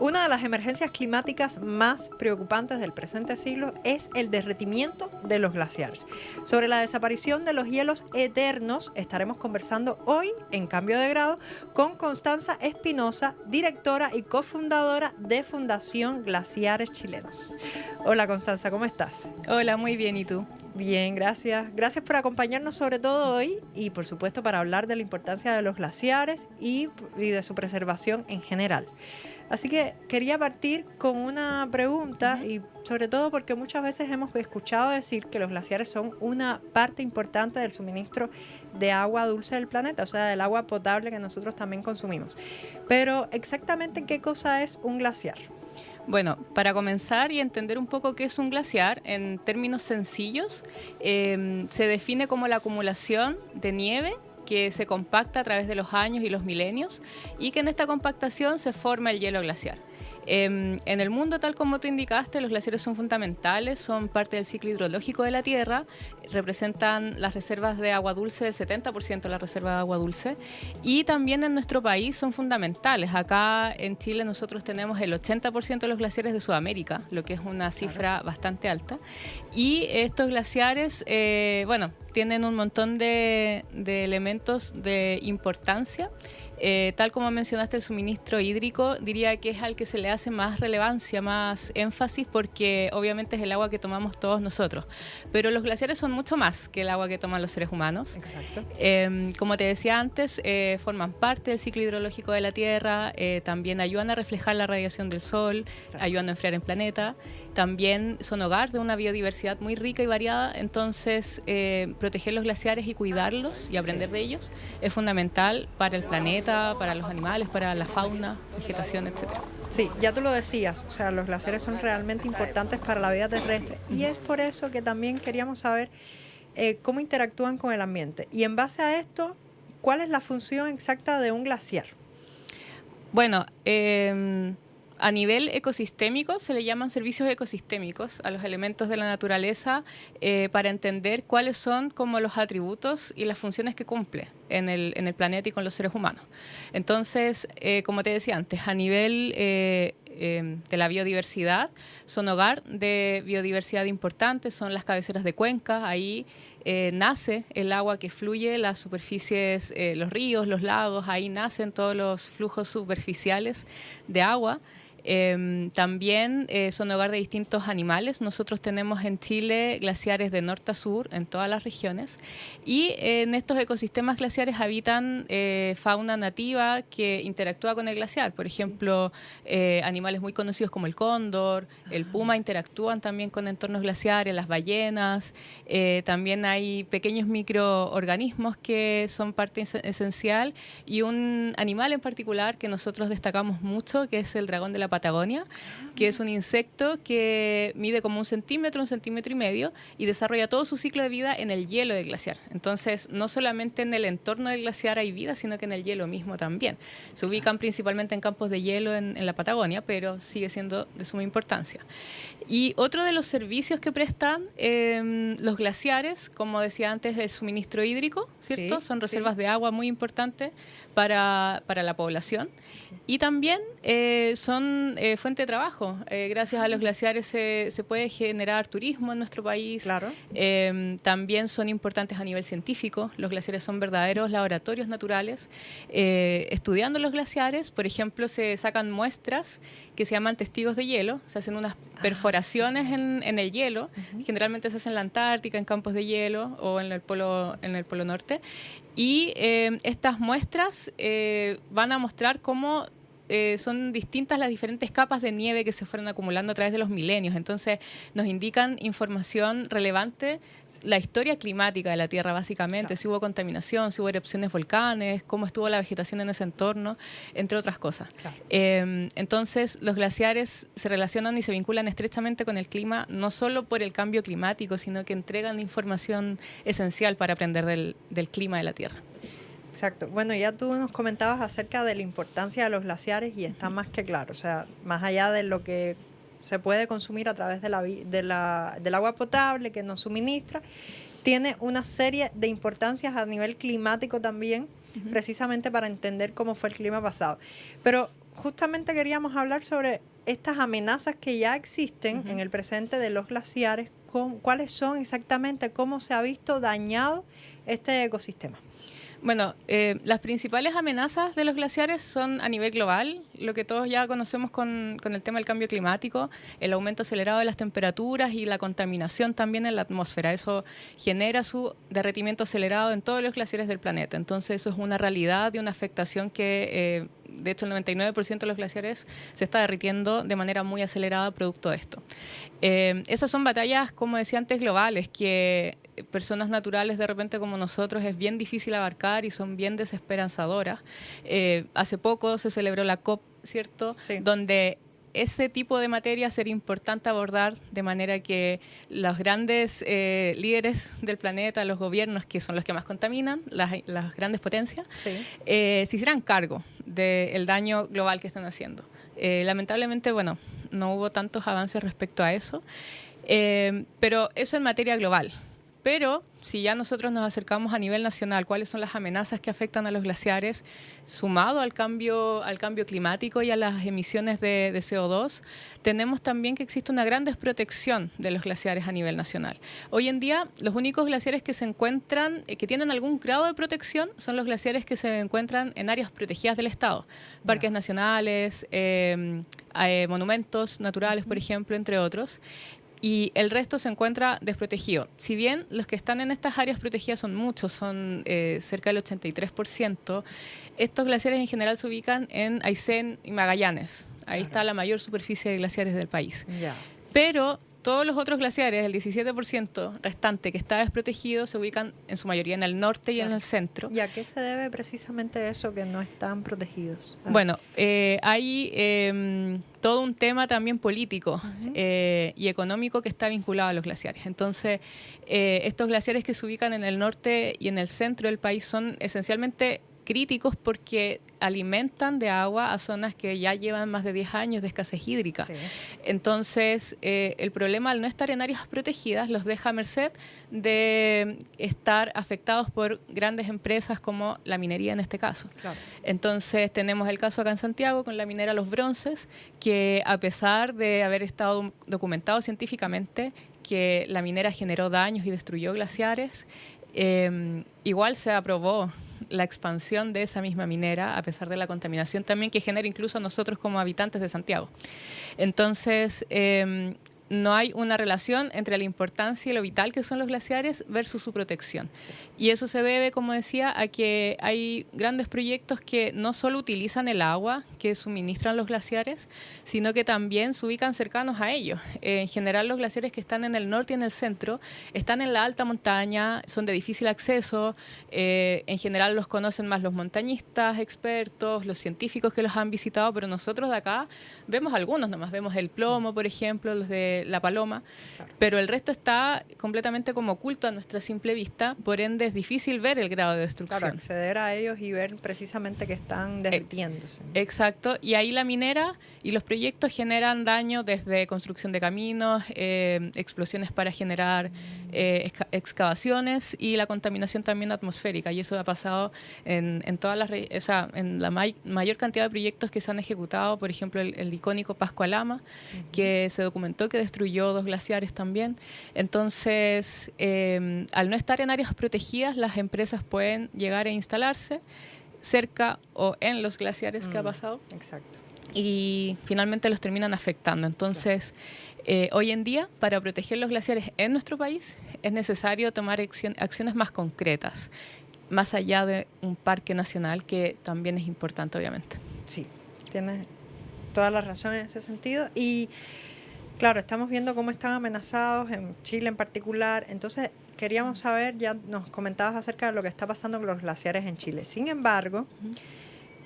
Una de las emergencias climáticas más preocupantes del presente siglo es el derretimiento de los glaciares. Sobre la desaparición de los hielos eternos estaremos conversando hoy en Cambio de Grado con Constanza Espinosa, directora y cofundadora de Fundación Glaciares Chilenos. Hola Constanza, ¿cómo estás? Hola, muy bien, ¿y tú? Bien, gracias. Gracias por acompañarnos sobre todo hoy y por supuesto para hablar de la importancia de los glaciares y de su preservación en general. Así que quería partir con una pregunta y sobre todo porque muchas veces hemos escuchado decir que los glaciares son una parte importante del suministro de agua dulce del planeta, o sea, del agua potable que nosotros también consumimos. Pero exactamente qué cosa es un glaciar. Bueno, para comenzar y entender un poco qué es un glaciar, en términos sencillos, se define como la acumulación de nieve que se compacta a través de los años y los milenios y que en esta compactación se forma el hielo glaciar. En el mundo, tal como tú indicaste, los glaciares son fundamentales, son parte del ciclo hidrológico de la Tierra, representan las reservas de agua dulce, el 70% de la reserva de agua dulce, y también en nuestro país son fundamentales. Acá en Chile nosotros tenemos el 80% de los glaciares de Sudamérica, lo que es una cifra bastante alta, y estos glaciares, tienen un montón de elementos de importancia. Tal como mencionaste, el suministro hídrico, diría que es al que se le hace más relevancia, más énfasis, porque obviamente es el agua que tomamos todos nosotros. Pero los glaciares son mucho más que el agua que toman los seres humanos. Exacto. Como te decía antes, forman parte del ciclo hidrológico de la Tierra, también ayudan a reflejar la radiación del Sol, ayudan a enfriar el planeta. También son hogar de una biodiversidad muy rica y variada, entonces proteger los glaciares y cuidarlos y aprender de ellos es fundamental para el planeta, para los animales, para la fauna, vegetación, etc. Sí, ya tú lo decías, o sea, los glaciares son realmente importantes para la vida terrestre y es por eso que también queríamos saber cómo interactúan con el ambiente. Y en base a esto, ¿cuál es la función exacta de un glaciar? Bueno, a nivel ecosistémico se le llaman servicios ecosistémicos a los elementos de la naturaleza para entender cuáles son como los atributos y las funciones que cumple en el planeta y con los seres humanos. Entonces, como te decía antes, a nivel de la biodiversidad, son hogar de biodiversidad importante, son las cabeceras de cuencas, ahí nace el agua que fluye, las superficies, los ríos, los lagos, ahí nacen todos los flujos superficiales de agua. También son hogar de distintos animales. Nosotros tenemos en Chile glaciares de norte a sur en todas las regiones y en estos ecosistemas glaciares habitan fauna nativa que interactúa con el glaciar. Por ejemplo, animales muy conocidos como el cóndor, el puma interactúan también con entornos glaciares, las ballenas. También hay pequeños microorganismos que son parte esencial y un animal en particular que nosotros destacamos mucho, que es el dragón de la Patagonia, que es un insecto que mide como 1 centímetro y medio y desarrolla todo su ciclo de vida en el hielo del glaciar. Entonces, no solamente en el entorno del glaciar hay vida, sino que en el hielo mismo también. Se ubican principalmente en campos de hielo en la Patagonia, pero sigue siendo de suma importancia. Y otro de los servicios que prestan los glaciares, como decía antes, el suministro hídrico, ¿cierto? Son reservas de agua muy importantes para la población. Sí. Y también son fuente de trabajo. Gracias a los glaciares se puede generar turismo en nuestro país. Claro. También son importantes a nivel científico. Los glaciares son verdaderos laboratorios naturales. Estudiando los glaciares, por ejemplo, se sacan muestras que se llaman testigos de hielo. Se hacen unas perforaciones en el hielo. Generalmente se hacen en la Antártica, en campos de hielo o en el Polo Norte. Y estas muestras van a mostrar cómo son distintas las diferentes capas de nieve que se fueron acumulando a través de los milenios. Entonces nos indican información relevante, la historia climática de la Tierra básicamente, claro. Si hubo contaminación, si hubo erupciones de volcanes, cómo estuvo la vegetación en ese entorno, entre otras cosas. Claro. Entonces los glaciares se relacionan y se vinculan estrechamente con el clima, no solo por el cambio climático, sino que entregan información esencial para aprender del clima de la Tierra. Exacto. Bueno, ya tú nos comentabas acerca de la importancia de los glaciares y está más que claro. O sea, más allá de lo que se puede consumir a través del agua potable que nos suministra, tiene una serie de importancias a nivel climático también, precisamente para entender cómo fue el clima pasado. Pero justamente queríamos hablar sobre estas amenazas que ya existen Ujú. en el presente de los glaciares, cuáles son exactamente, cómo se ha visto dañado este ecosistema. Bueno, las principales amenazas de los glaciares son a nivel global, lo que todos ya conocemos con el tema del cambio climático, el aumento acelerado de las temperaturas y la contaminación también en la atmósfera. Eso genera su derretimiento acelerado en todos los glaciares del planeta. Entonces eso es una realidad y una afectación que, de hecho, el 99% de los glaciares se está derritiendo de manera muy acelerada producto de esto. Esas son batallas, como decía antes, globales, que personas naturales de repente como nosotros es bien difícil abarcar y son bien desesperanzadoras. Hace poco se celebró la COP, ¿cierto? Sí. Donde ese tipo de materia sería importante abordar de manera que los grandes líderes del planeta, los gobiernos que son los que más contaminan, las grandes potencias, Sí. se hicieran cargo del daño global que están haciendo. Lamentablemente, bueno, no hubo tantos avances respecto a eso, pero eso en materia global. Pero si ya nosotros nos acercamos a nivel nacional, cuáles son las amenazas que afectan a los glaciares, sumado al cambio climático y a las emisiones de CO2, tenemos también que existe una gran desprotección de los glaciares a nivel nacional. Hoy en día, los únicos glaciares que se encuentran, que tienen algún grado de protección, son los glaciares que se encuentran en áreas protegidas del Estado, parques nacionales, monumentos naturales, por ejemplo, entre otros. Y el resto se encuentra desprotegido. Si bien los que están en estas áreas protegidas son muchos, son cerca del 83%, estos glaciares en general se ubican en Aysén y Magallanes. Ahí está la mayor superficie de glaciares del país. Ya. Pero todos los otros glaciares, el 17% restante que está desprotegido, se ubican en su mayoría en el norte y en el centro. ¿Y a qué se debe precisamente eso, que no están protegidos? Bueno, hay todo un tema también político y económico que está vinculado a los glaciares. Entonces, estos glaciares que se ubican en el norte y en el centro del país son esencialmente críticos porque alimentan de agua a zonas que ya llevan más de 10 años de escasez hídrica. Sí. Entonces, el problema al no estar en áreas protegidas los deja a merced de estar afectados por grandes empresas como la minería en este caso. Claro. Entonces, tenemos el caso acá en Santiago con la minera Los Bronces, que a pesar de haber estado documentado científicamente que la minera generó daños y destruyó glaciares, igual se aprobó la expansión de esa misma minera, a pesar de la contaminación también que genera incluso a nosotros como habitantes de Santiago. Entonces, no hay una relación entre la importancia y lo vital que son los glaciares versus su protección. Sí. Y eso se debe, como decía, a que hay grandes proyectos que no solo utilizan el agua que suministran los glaciares, sino que también se ubican cercanos a ellos. En general, los glaciares que están en el norte y en el centro están en la alta montaña, son de difícil acceso. En general los conocen más los montañistas, expertos, los científicos que los han visitado, pero nosotros de acá vemos algunos nomás. Vemos el Plomo, por ejemplo, los de La Paloma, claro. Pero el resto está completamente como oculto a nuestra simple vista, por ende es difícil ver el grado de destrucción. Claro, acceder a ellos y ver precisamente que están derritiéndose. Exacto, y ahí la minera y los proyectos generan daño desde construcción de caminos, explosiones para generar excavaciones y la contaminación también atmosférica, y eso ha pasado en todas las, o sea, en la mayor cantidad de proyectos que se han ejecutado, por ejemplo el icónico Pascua Lama, que se documentó que destruyó 2 glaciares también. Entonces, al no estar en áreas protegidas, las empresas pueden llegar a instalarse cerca o en los glaciares que ha pasado. Exacto. Y finalmente los terminan afectando. Entonces, hoy en día, para proteger los glaciares en nuestro país, es necesario tomar acciones más concretas, más allá de un parque nacional, que también es importante, obviamente. Sí, tienes toda la razón en ese sentido. Y claro, estamos viendo cómo están amenazados en Chile en particular. Entonces, queríamos saber, ya nos comentabas acerca de lo que está pasando con los glaciares en Chile. Sin embargo,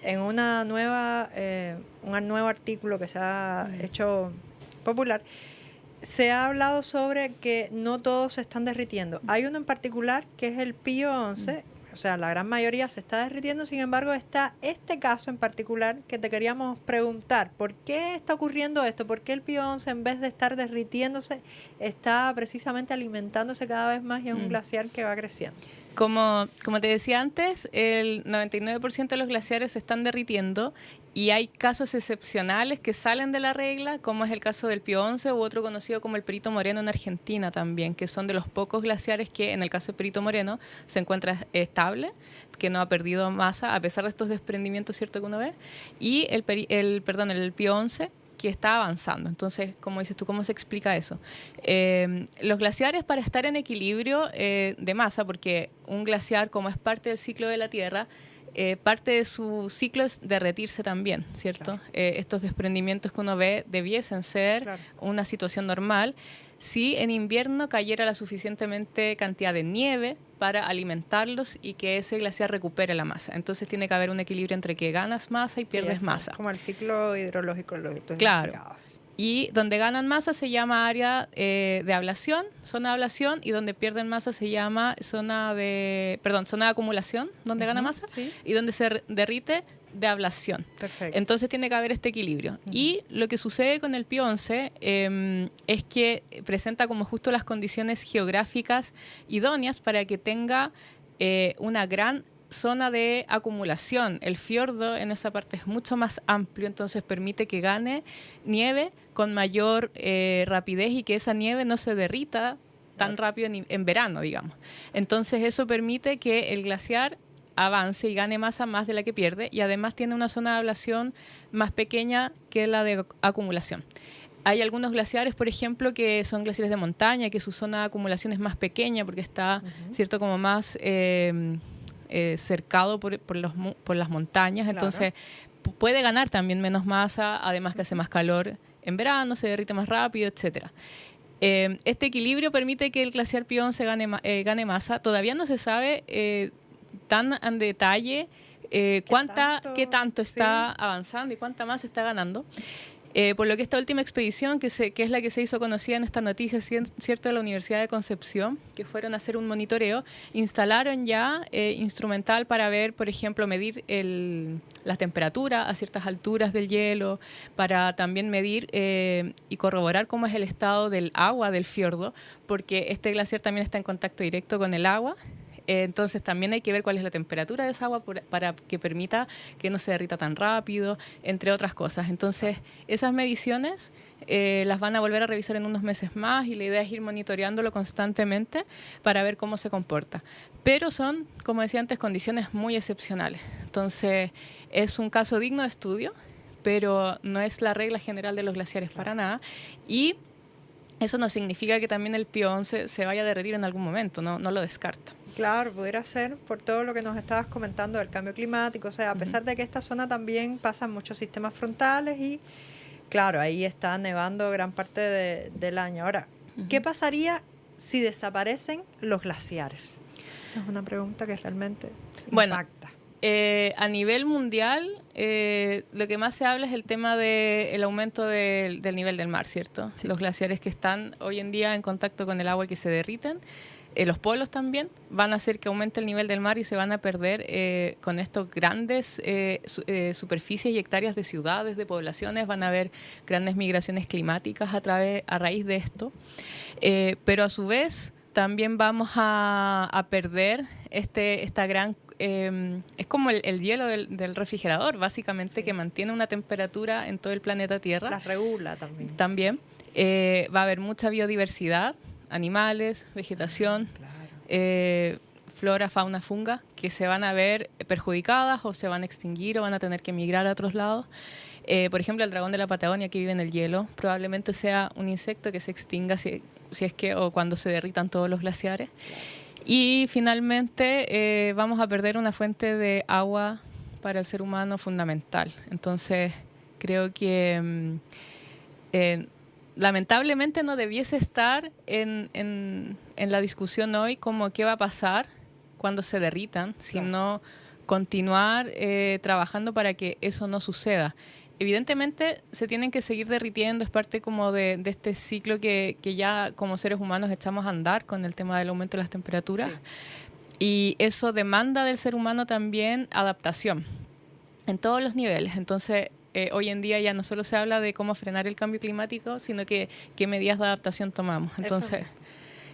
en un nuevo artículo que se ha hecho popular, se ha hablado sobre que no todos se están derritiendo. Hay uno en particular que es el Pío 11, o sea, la gran mayoría se está derritiendo. Sin embargo, está este caso en particular que te queríamos preguntar, ¿por qué está ocurriendo esto? ¿Por qué el Pío 11, en vez de estar derritiéndose, está precisamente alimentándose cada vez más y es un glaciar que va creciendo? Como te decía antes, el 99% de los glaciares se están derritiendo y hay casos excepcionales que salen de la regla, como es el caso del Pío XI u otro conocido como el Perito Moreno en Argentina también, que son de los pocos glaciares que, en el caso del Perito Moreno, se encuentra estable, que no ha perdido masa a pesar de estos desprendimientos, ¿cierto?, que uno ve, y el Pío XI, que está avanzando. Entonces, como dices tú, ¿cómo se explica eso? Los glaciares, para estar en equilibrio de masa, porque un glaciar, como es parte del ciclo de la Tierra, parte de su ciclo es derretirse también, ¿cierto? Claro. Estos desprendimientos que uno ve debiesen ser una situación normal si en invierno cayera la suficientemente cantidad de nieve para alimentarlos y que ese glaciar recupere la masa. Entonces tiene que haber un equilibrio entre que ganas masa y pierdes masa. Como el ciclo hidrológico. Claro. Y donde ganan masa se llama área de ablación, zona de ablación, y donde pierden masa se llama zona de acumulación, donde gana masa, y donde se derrite, de ablación. Perfecto. Entonces tiene que haber este equilibrio. Y lo que sucede con el Pío XI es que presenta como justo las condiciones geográficas idóneas para que tenga una gran zona de acumulación. El fiordo en esa parte es mucho más amplio, entonces permite que gane nieve con mayor rapidez y que esa nieve no se derrita tan rápido en verano, digamos. Entonces eso permite que el glaciar avance y gane masa más de la que pierde, y además tiene una zona de ablación más pequeña que la de acumulación. Hay algunos glaciares, por ejemplo, que son glaciares de montaña, que su zona de acumulación es más pequeña porque está, ¿cierto?, como más cercado por las montañas. Claro. Entonces puede ganar también menos masa, además que hace más calor en verano, se derrite más rápido, etcétera. Este equilibrio permite que el glaciar Pío XI gane masa. Todavía no se sabe tan en detalle qué tanto está avanzando y cuánta masa está ganando. Por lo que esta última expedición, que es la que se hizo conocida en esta noticia, ¿cierto?, de la Universidad de Concepción, que fueron a hacer un monitoreo, instalaron ya instrumental para ver, por ejemplo, medir la temperatura a ciertas alturas del hielo, para también medir y corroborar cómo es el estado del agua del fiordo, porque este glaciar también está en contacto directo con el agua. Entonces también hay que ver cuál es la temperatura de esa agua para que permita que no se derrita tan rápido, entre otras cosas. Entonces esas mediciones las van a volver a revisar en unos meses más, y la idea es ir monitoreándolo constantemente para ver cómo se comporta. Pero son, como decía antes, condiciones muy excepcionales. Entonces es un caso digno de estudio, pero no es la regla general de los glaciares para nada. Y eso no significa que también el Pío XI se vaya a derretir en algún momento, no lo descarta. Claro, pudiera ser por todo lo que nos estabas comentando del cambio climático. O sea, a pesar de que esta zona también pasan muchos sistemas frontales y, claro, ahí está nevando gran parte del año. Ahora, ¿qué pasaría si desaparecen los glaciares? Esa es una pregunta que realmente impacta. A nivel mundial, lo que más se habla es el tema del aumento del nivel del mar, ¿cierto? Sí. Los glaciares que están hoy en día en contacto con el agua y que se derriten, los polos también van a hacer que aumente el nivel del mar y se van a perder con estos grandes superficies y hectáreas de ciudades, de poblaciones. Van a haber grandes migraciones climáticas a raíz de esto. Pero a su vez también vamos a perder esta gran... es como el hielo del refrigerador, básicamente, que mantiene una temperatura en todo el planeta Tierra. La regula también. También. Va a haber mucha biodiversidad, animales, vegetación, flora, fauna, funga, que se van a ver perjudicadas o se van a extinguir o van a tener que migrar a otros lados. Por ejemplo, el dragón de la Patagonia, que vive en el hielo, probablemente sea un insecto que se extinga si es que o cuando se derritan todos los glaciares. Y finalmente vamos a perder una fuente de agua para el ser humano fundamental. Entonces creo que lamentablemente no debiese estar en la discusión hoy como qué va a pasar cuando se derritan, sino continuar trabajando para que eso no suceda. Evidentemente se tienen que seguir derritiendo, es parte como de este ciclo que ya como seres humanos echamos a andar con el tema del aumento de las temperaturas. Sí. Y eso demanda del ser humano también adaptación en todos los niveles. Entonces hoy en día ya no solo se habla de cómo frenar el cambio climático, sino que qué medidas de adaptación tomamos. Entonces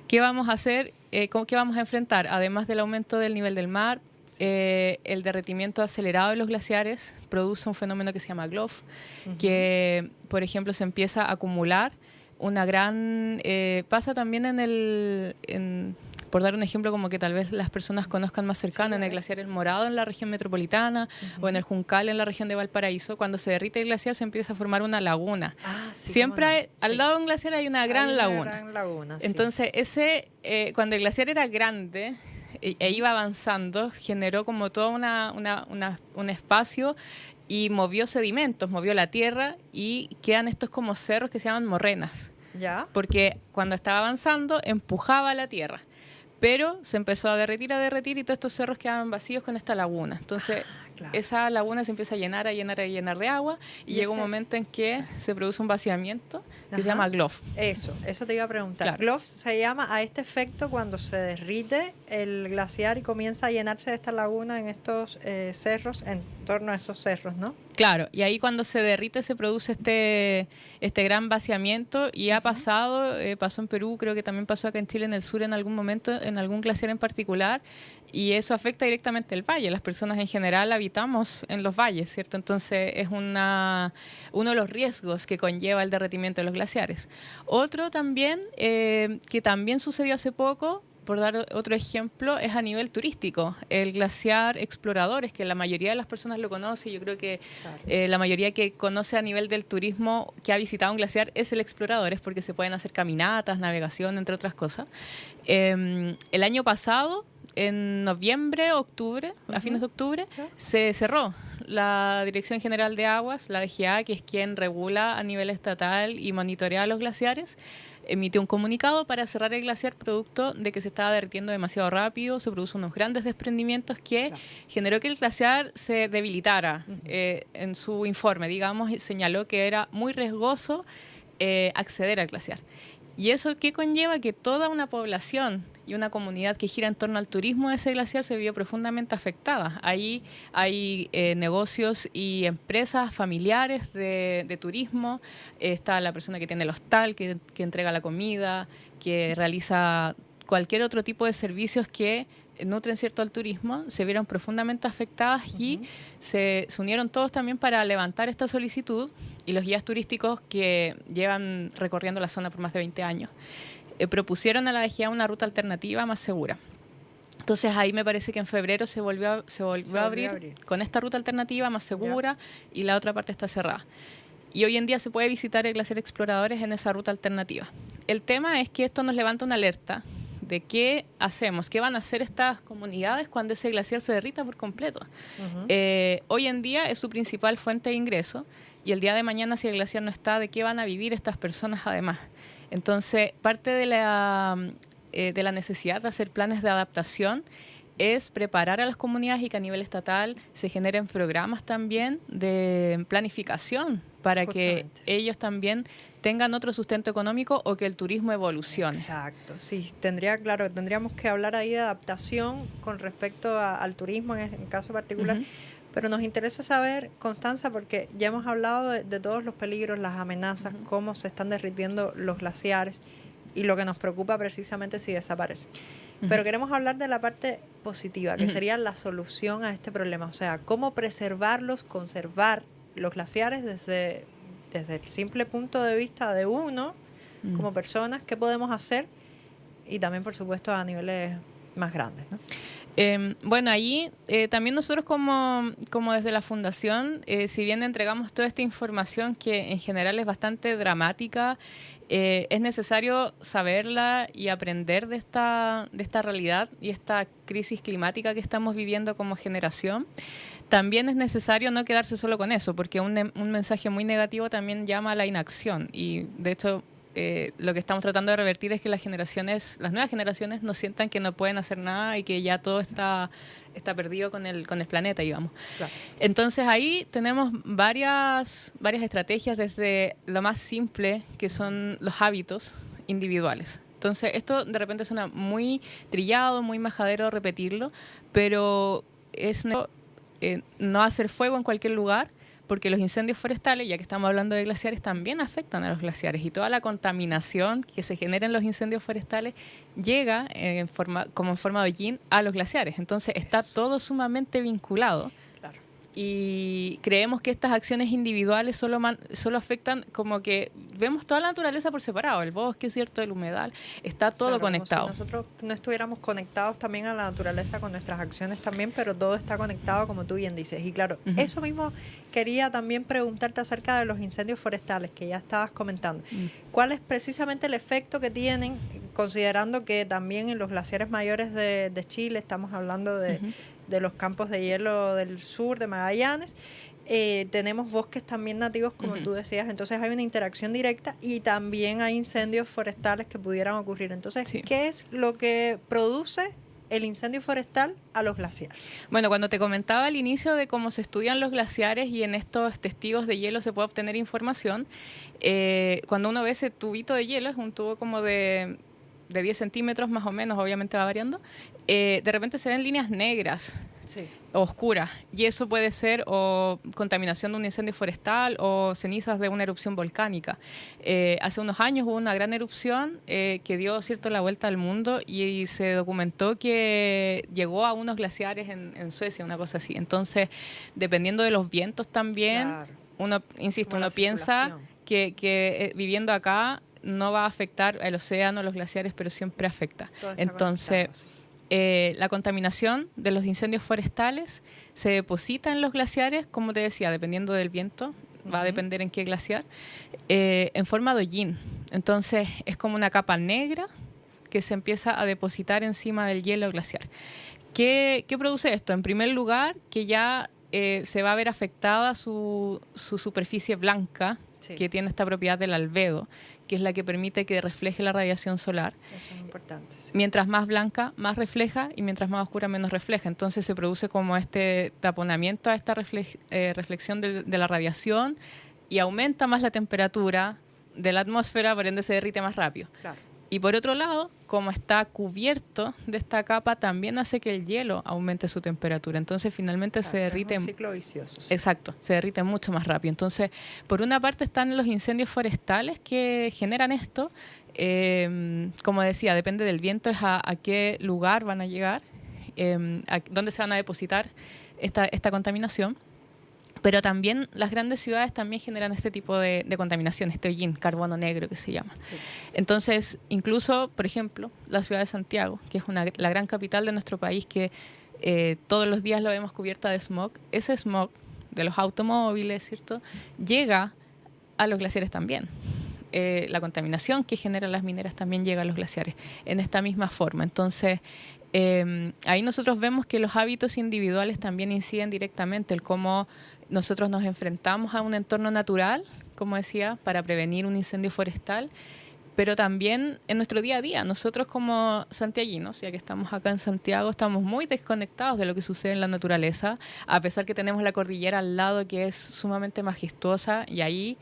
¿Qué vamos a hacer? ¿Qué vamos a enfrentar? Además del aumento del nivel del mar, el derretimiento acelerado de los glaciares produce un fenómeno que se llama GLOF, que, por ejemplo, se empieza a acumular una gran... pasa también por dar un ejemplo, como que tal vez las personas conozcan más cercano, en el glaciar El Morado en la región metropolitana o en el Juncal en la región de Valparaíso, cuando se derrite el glaciar se empieza a formar una laguna. Siempre al lado de un glaciar hay una gran laguna. Entonces, cuando el glaciar era grande e iba avanzando, generó como todo un espacio y movió sedimentos, movió la tierra y quedan estos como cerros que se llaman morrenas. ¿Ya? Porque cuando estaba avanzando empujaba la tierra. Pero se empezó a derretir y todos estos cerros quedaban vacíos con esta laguna. Entonces, esa laguna se empieza a llenar de agua y llega un momento en que se produce un vaciamiento que se llama GLOF. Eso te iba a preguntar. Claro. GLOF se llama a este efecto cuando se derrite el glaciar y comienza a llenarse de esta laguna en estos cerros, en torno a esos cerros, ¿no? Claro, y ahí cuando se derrite se produce este gran vaciamiento y ha pasado, pasó en Perú, creo que también pasó acá en Chile, en el sur en algún momento, en algún glaciar en particular, y eso afecta directamente el valle. Las personas en general habitamos en los valles, ¿cierto? Entonces es uno de los riesgos que conlleva el derretimiento de los glaciares. Otro también, que también sucedió hace poco, por dar otro ejemplo, es a nivel turístico. El glaciar Exploradores, que la mayoría de las personas lo conoce, yo creo que la mayoría que conoce a nivel del turismo que ha visitado un glaciar es el Exploradores, porque se pueden hacer caminatas, navegación, entre otras cosas. El año pasado, en noviembre, octubre, a fines de octubre, se cerró. La Dirección General de Aguas, la DGA, que es quien regula a nivel estatal y monitorea los glaciares, emitió un comunicado para cerrar el glaciar producto de que se estaba derritiendo demasiado rápido, se producen unos grandes desprendimientos que generó que el glaciar se debilitara. En su informe, digamos, señaló que era muy riesgoso acceder al glaciar. ¿Y eso qué conlleva? Que toda una población y una comunidad que gira en torno al turismo de ese glaciar se vio profundamente afectada. Ahí hay negocios y empresas familiares de turismo. Está la persona que tiene el hostal, que entrega la comida, que realiza cualquier otro tipo de servicios que nutren cierto al turismo, se vieron profundamente afectadas y se unieron todos también para levantar esta solicitud, y los guías turísticos que llevan recorriendo la zona por más de 20 años propusieron a la DGA una ruta alternativa más segura. Entonces ahí me parece que en febrero se volvió a abrir con esta ruta alternativa más segura y la otra parte está cerrada. Y hoy en día se puede visitar el glaciar Exploradores en esa ruta alternativa. El tema es que esto nos levanta una alerta de qué hacemos, qué van a hacer estas comunidades cuando ese glaciar se derrita por completo. Hoy en día es su principal fuente de ingreso, y el día de mañana, si el glaciar no está, ¿de qué van a vivir estas personas además? Entonces, parte de la necesidad de hacer planes de adaptación es preparar a las comunidades y que a nivel estatal se generen programas también de planificación para que ellos también tengan otro sustento económico o que el turismo evolucione. Exacto, sí, tendríamos que hablar ahí de adaptación con respecto al turismo en caso particular. Pero nos interesa saber, Constanza, porque ya hemos hablado de todos los peligros, las amenazas, cómo se están derritiendo los glaciares y lo que nos preocupa precisamente si desaparece. Pero queremos hablar de la parte positiva, que sería la solución a este problema. O sea, cómo preservarlos, conservar los glaciares desde el simple punto de vista de uno, como personas, qué podemos hacer, y también, por supuesto, a niveles más grandes, ¿no? Bueno, allí también nosotros como desde la Fundación, si bien entregamos toda esta información que en general es bastante dramática, es necesario saberla y aprender de esta realidad y esta crisis climática que estamos viviendo como generación. También es necesario no quedarse solo con eso, porque un mensaje muy negativo también llama a la inacción, y de hecho lo que estamos tratando de revertir es que las nuevas generaciones no sientan que no pueden hacer nada y que ya todo está perdido con el planeta, digamos. Claro. Entonces ahí tenemos varias estrategias, desde lo más simple, que son los hábitos individuales. Entonces esto de repente suena muy trillado, muy majadero repetirlo, pero es no hacer fuego en cualquier lugar, porque los incendios forestales, ya que estamos hablando de glaciares, también afectan a los glaciares y toda la contaminación que se genera en los incendios forestales llega como en forma de hollín a los glaciares. Entonces está todo sumamente vinculado. Claro. Y creemos que estas acciones individuales solo afectan, como que vemos toda la naturaleza por separado, el bosque, ¿cierto?, el humedal, está todo conectado. Como si nosotros no estuviéramos conectados también a la naturaleza con nuestras acciones también, pero todo está conectado, como tú bien dices. Y claro, eso mismo quería también preguntarte acerca de los incendios forestales que ya estabas comentando. ¿Cuál es precisamente el efecto que tienen, considerando que también en los glaciares mayores de Chile, estamos hablando de los campos de hielo del sur, de Magallanes, tenemos bosques también nativos, como tú decías, entonces hay una interacción directa y también hay incendios forestales que pudieran ocurrir. Entonces, ¿qué es lo que produce el incendio forestal a los glaciares? Bueno, cuando te comentaba al inicio de cómo se estudian los glaciares y en estos testigos de hielo se puede obtener información, cuando uno ve ese tubito de hielo, es un tubo como de 10 centímetros más o menos, obviamente va variando, de repente se ven líneas negras o oscuras, y eso puede ser o contaminación de un incendio forestal o cenizas de una erupción volcánica. Hace unos años hubo una gran erupción que dio, ¿cierto?, la vuelta al mundo y se documentó que llegó a unos glaciares en Suecia, una cosa así. Entonces, dependiendo de los vientos también, uno piensa que viviendo acá no va a afectar el océano, los glaciares, pero siempre afecta. Entonces, la contaminación de los incendios forestales se deposita en los glaciares, como te decía, dependiendo del viento, va a depender en qué glaciar, en forma de hollín. Entonces, es como una capa negra que se empieza a depositar encima del hielo glaciar. ¿Qué produce esto? En primer lugar, que ya se va a ver afectada su superficie blanca, que tiene esta propiedad del albedo, que es la que permite que refleje la radiación solar. Eso es importante. Sí. Mientras más blanca, más refleja, y mientras más oscura, menos refleja. Entonces se produce como este taponamiento a esta reflexión de la radiación, y aumenta más la temperatura de la atmósfera, por ende se derrite más rápido. Claro. Y por otro lado, como está cubierto de esta capa, también hace que el hielo aumente su temperatura. Entonces, finalmente se derrite. Es un ciclo vicioso. Sí. Exacto, se derrite mucho más rápido. Entonces, por una parte están los incendios forestales que generan esto. Como decía, depende del viento, es a qué lugar van a llegar, a dónde se van a depositar esta contaminación. Pero también las grandes ciudades también generan este tipo de contaminación, este hollín, carbono negro que se llama. Sí. Entonces, incluso, por ejemplo, la ciudad de Santiago, que es la gran capital de nuestro país, que todos los días lo vemos cubierta de smog, ese smog de los automóviles, ¿cierto?, llega a los glaciares también. La contaminación que generan las mineras también llega a los glaciares en esta misma forma. Entonces, ahí nosotros vemos que los hábitos individuales también inciden directamente, el cómo nosotros nos enfrentamos a un entorno natural, como decía, para prevenir un incendio forestal, pero también en nuestro día a día. Nosotros como santiaguinos, ya que estamos acá en Santiago, estamos muy desconectados de lo que sucede en la naturaleza, a pesar que tenemos la cordillera al lado, que es sumamente majestuosa, y ahí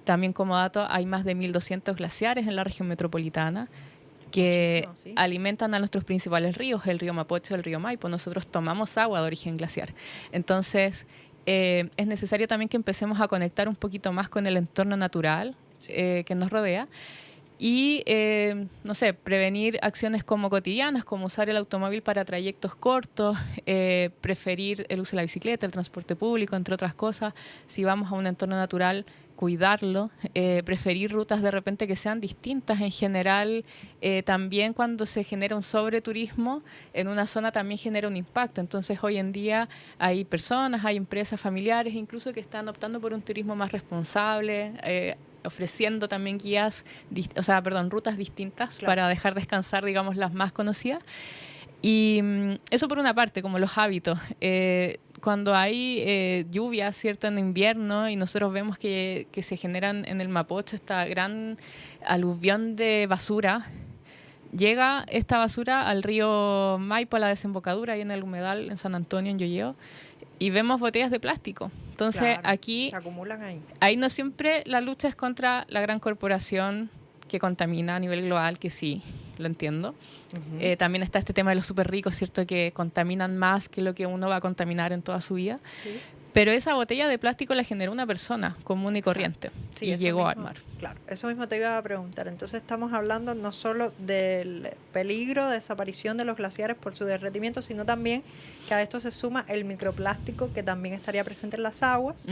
también, como dato, hay más de 1.200 glaciares en la región metropolitana que alimentan a nuestros principales ríos, el río Mapocho, el río Maipo. Nosotros tomamos agua de origen glaciar. Entonces, es necesario también que empecemos a conectar un poquito más con el entorno natural que nos rodea. Y, no sé, prevenir acciones como cotidianas, como usar el automóvil para trayectos cortos, preferir el uso de la bicicleta, el transporte público, entre otras cosas. Si vamos a un entorno natural, cuidarlo, preferir rutas de repente que sean distintas en general. También cuando se genera un sobreturismo en una zona también genera un impacto. Entonces hoy en día hay personas, hay empresas familiares incluso que están optando por un turismo más responsable, ofreciendo también rutas distintas, claro, para dejar descansar, digamos, las más conocidas. Y eso por una parte, como los hábitos. Cuando hay lluvias, ¿cierto?, en invierno, y nosotros vemos que se generan en el Mapocho esta gran aluvión de basura, llega esta basura al río Maipo, a la desembocadura, ahí en el humedal, en San Antonio, en Yoyeo, y vemos botellas de plástico. Entonces, claro, aquí se acumulan ahí. Ahí no siempre la lucha es contra la gran corporación que contamina a nivel global, que sí, lo entiendo. También está este tema de los súper ricos, ¿cierto?, que contaminan más que lo que uno va a contaminar en toda su vida. Sí. Pero esa botella de plástico la generó una persona común y corriente. Sí, y llegó al mar. Claro, eso mismo te iba a preguntar. Entonces estamos hablando no solo del peligro de desaparición de los glaciares por su derretimiento, sino también que a esto se suma el microplástico que también estaría presente en las aguas.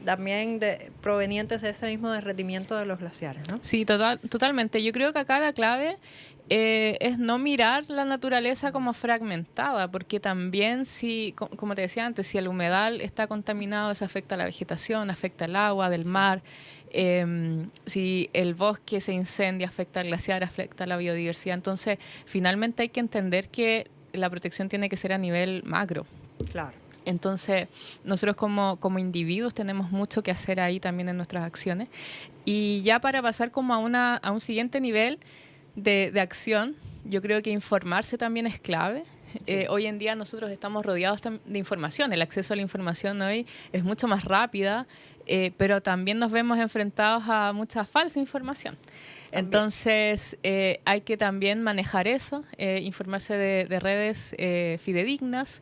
También provenientes de ese mismo derretimiento de los glaciares, ¿no? Sí, totalmente. Yo creo que acá la clave es no mirar la naturaleza como fragmentada, porque también si, como te decía antes, si el humedal está contaminado, eso afecta a la vegetación, afecta al agua del mar. Si el bosque se incendia, afecta al glaciar, afecta a la biodiversidad. Entonces, finalmente hay que entender que la protección tiene que ser a nivel macro. Claro. Entonces, nosotros como individuos tenemos mucho que hacer ahí también en nuestras acciones. Y ya para pasar como a un siguiente nivel de acción, yo creo que informarse también es clave. Sí. Hoy en día nosotros estamos rodeados de información. El acceso a la información hoy es mucho más rápida, pero también nos vemos enfrentados a mucha falsa información. También. Entonces, hay que también manejar eso, informarse de redes fidedignas.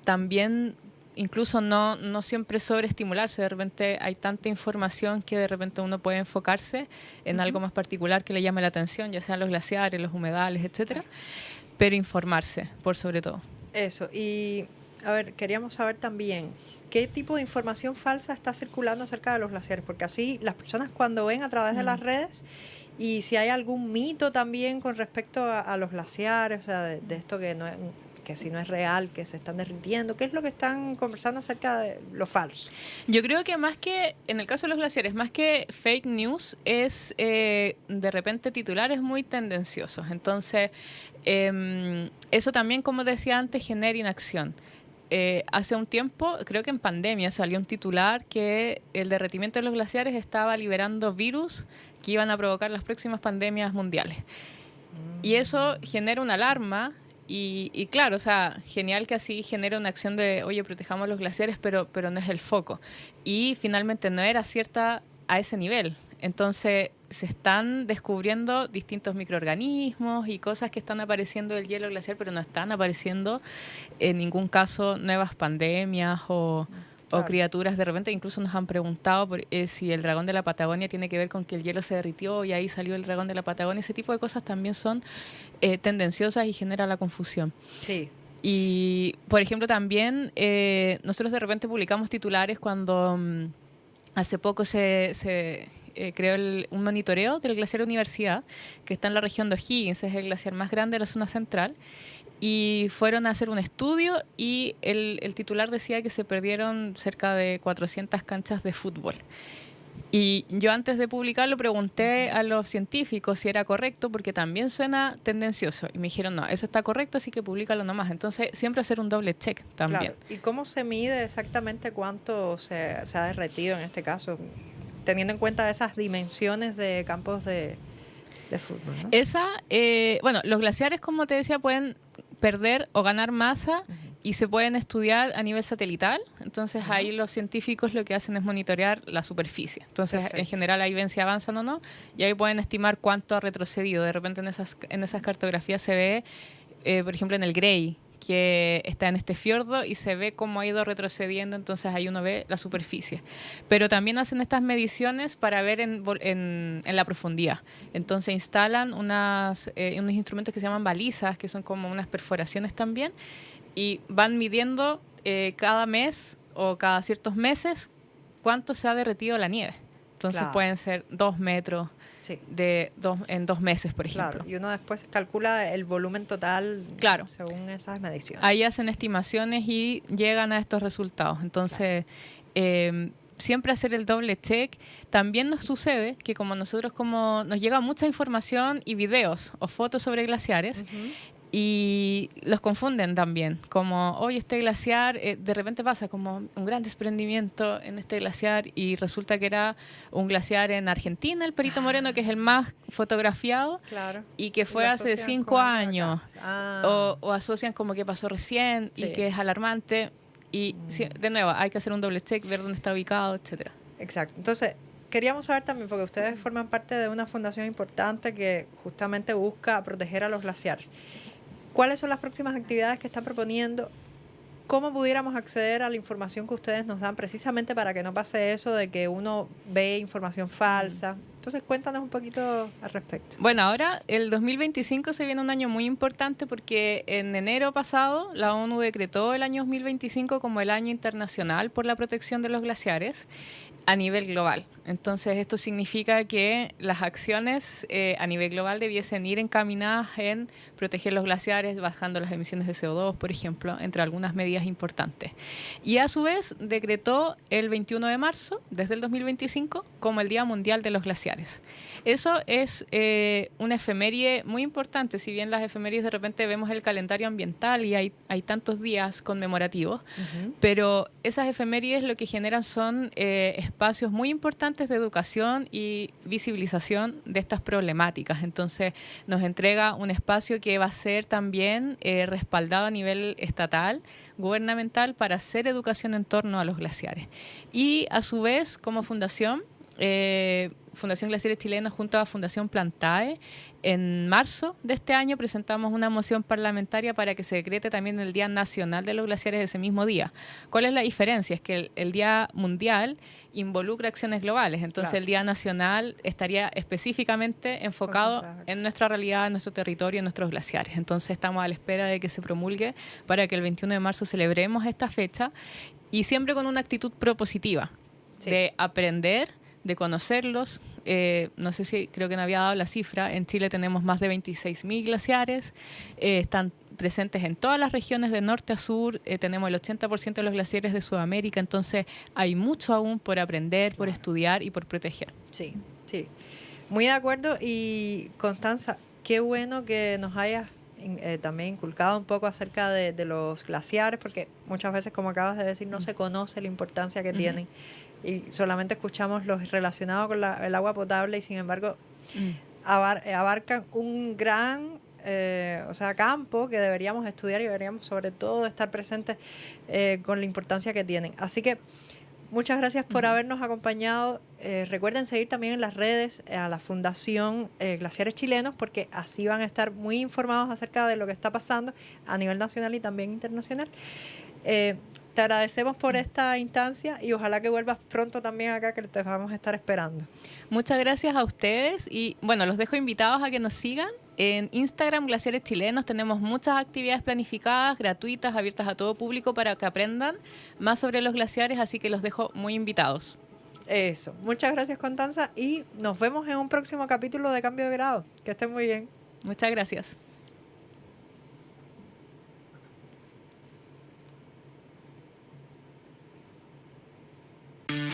También incluso no siempre sobreestimularse. De repente hay tanta información que de repente uno puede enfocarse en algo más particular que le llame la atención, ya sean los glaciares, los humedales, etcétera, pero informarse por sobre todo. Eso. Y a ver, queríamos saber también qué tipo de información falsa está circulando acerca de los glaciares, porque así las personas cuando ven a través de las redes, y si hay algún mito también con respecto a los glaciares, o sea, de esto que si no es real, que se están derritiendo, ¿qué es lo que están conversando acerca de lo falso? Yo creo que más que, en el caso de los glaciares, más que fake news, es de repente titulares muy tendenciosos. Entonces, eso también, como decía antes, genera inacción. Hace un tiempo, creo que en pandemia, salió un titular que el derretimiento de los glaciares estaba liberando virus que iban a provocar las próximas pandemias mundiales. Y eso genera una alarma. Y claro, o sea, genial que así genera una acción de, oye, protejamos los glaciares, pero no es el foco. Y finalmente no era cierta a ese nivel. Entonces se están descubriendo distintos microorganismos y cosas que están apareciendo del hielo glaciar, pero no están apareciendo en ningún caso nuevas pandemias o criaturas. De repente incluso nos han preguntado si el dragón de la Patagonia tiene que ver con que el hielo se derritió y ahí salió el dragón de la Patagonia. Ese tipo de cosas también son tendenciosas y genera la confusión. Sí. Y, por ejemplo, también nosotros de repente publicamos titulares cuando hace poco se creó un monitoreo del glaciar Universidad, que está en la región de O'Higgins, es el glaciar más grande de la zona central. Y fueron a hacer un estudio y el titular decía que se perdieron cerca de 400 canchas de fútbol. Y yo antes de publicarlo pregunté a los científicos si era correcto, porque también suena tendencioso. Y me dijeron, no, eso está correcto, así que públicalo nomás. Entonces, siempre hacer un doble check también. Claro. ¿Y cómo se mide exactamente cuánto se ha derretido en este caso, teniendo en cuenta esas dimensiones de campos de fútbol, ¿no? Bueno, los glaciares, como te decía, pueden perder o ganar masa y se pueden estudiar a nivel satelital. Entonces ahí los científicos lo que hacen es monitorear la superficie. Entonces, en general ahí ven si avanzan o no y ahí pueden estimar cuánto ha retrocedido. De repente en esas cartografías se ve, por ejemplo, en el Grey, que está en este fiordo y se ve cómo ha ido retrocediendo, entonces ahí uno ve la superficie. Pero también hacen estas mediciones para ver en la profundidad. Entonces instalan unos instrumentos que se llaman balizas, que son como unas perforaciones también, y van midiendo cada mes o cada ciertos meses cuánto se ha derretido la nieve. Entonces pueden ser 2 metros. Sí. En 2 meses, por ejemplo. Claro, y uno después calcula el volumen total según esas mediciones. Ahí hacen estimaciones y llegan a estos resultados. Entonces, siempre hacer el doble check. También nos sucede que como nosotros nos llega mucha información y videos o fotos sobre glaciares, y los confunden también, como, oye, este glaciar, de repente pasa como un gran desprendimiento en este glaciar y resulta que era un glaciar en Argentina, el Perito Moreno, que es el más fotografiado, y que fue hace 5 años, o asocian como que pasó recién y que es alarmante, y de nuevo, hay que hacer un doble check, ver dónde está ubicado, etcétera. Exacto. Entonces, queríamos saber también, porque ustedes forman parte de una fundación importante que justamente busca proteger a los glaciares. ¿Cuáles son las próximas actividades que están proponiendo cómo pudiéramos acceder a la información que ustedes nos dan precisamente para que no pase eso de que uno ve información falsa. Entonces, cuéntanos un poquito al respecto. Bueno, ahora el 2025 se viene un año muy importante porque en enero pasado la ONU decretó el año 2025 como el año internacional por la protección de los glaciares a nivel global. Entonces, esto significa que las acciones a nivel global debiesen ir encaminadas en proteger los glaciares, bajando las emisiones de CO2, por ejemplo, entre algunas medidas importantes. Y a su vez, decretó el 21 de marzo, desde el 2025, como el Día Mundial de los Glaciares. Eso es una efeméride muy importante. Si bien las efemérides de repente vemos el calendario ambiental y hay tantos días conmemorativos, pero esas efemérides lo que generan son espacios muy importantes de educación y visibilización de estas problemáticas. Entonces nos entrega un espacio que va a ser también respaldado a nivel estatal, gubernamental, para hacer educación en torno a los glaciares. Y a su vez, como fundación, Fundación Glaciares Chilenos junto a Fundación Plantae, en marzo de este año presentamos una moción parlamentaria para que se decrete también el Día Nacional de los Glaciares ese mismo día. ¿Cuál es la diferencia? Es que el Día Mundial involucra acciones globales, entonces el Día Nacional estaría específicamente enfocado en nuestra realidad, en nuestro territorio, en nuestros glaciares. Entonces estamos a la espera de que se promulgue para que el 21 de marzo celebremos esta fecha y siempre con una actitud propositiva de aprender, de conocerlos. No sé si creo que no había dado la cifra. En Chile tenemos más de 26.000 glaciares. Están presentes en todas las regiones de norte a sur. Tenemos el 80% de los glaciares de Sudamérica. Entonces hay mucho aún por aprender, por estudiar y por proteger. Sí, sí. Muy de acuerdo. Y Constanza, qué bueno que nos hayas también inculcado un poco acerca de los glaciares, porque muchas veces, como acabas de decir, no se conoce la importancia que tienen. Y solamente escuchamos los relacionados con el agua potable y sin embargo abarcan un gran campo que deberíamos estudiar y deberíamos sobre todo estar presentes con la importancia que tienen. Así que muchas gracias por habernos acompañado. Recuerden seguir también en las redes a la Fundación Glaciares Chilenos, porque así van a estar muy informados acerca de lo que está pasando a nivel nacional y también internacional. Te agradecemos por esta instancia y ojalá que vuelvas pronto también acá, que te vamos a estar esperando. Muchas gracias a ustedes y bueno, los dejo invitados a que nos sigan en Instagram Glaciares Chilenos. Tenemos muchas actividades planificadas, gratuitas, abiertas a todo público para que aprendan más sobre los glaciares, así que los dejo muy invitados. Eso, muchas gracias Constanza y nos vemos en un próximo capítulo de Cambio de Grado. Que estén muy bien. Muchas gracias.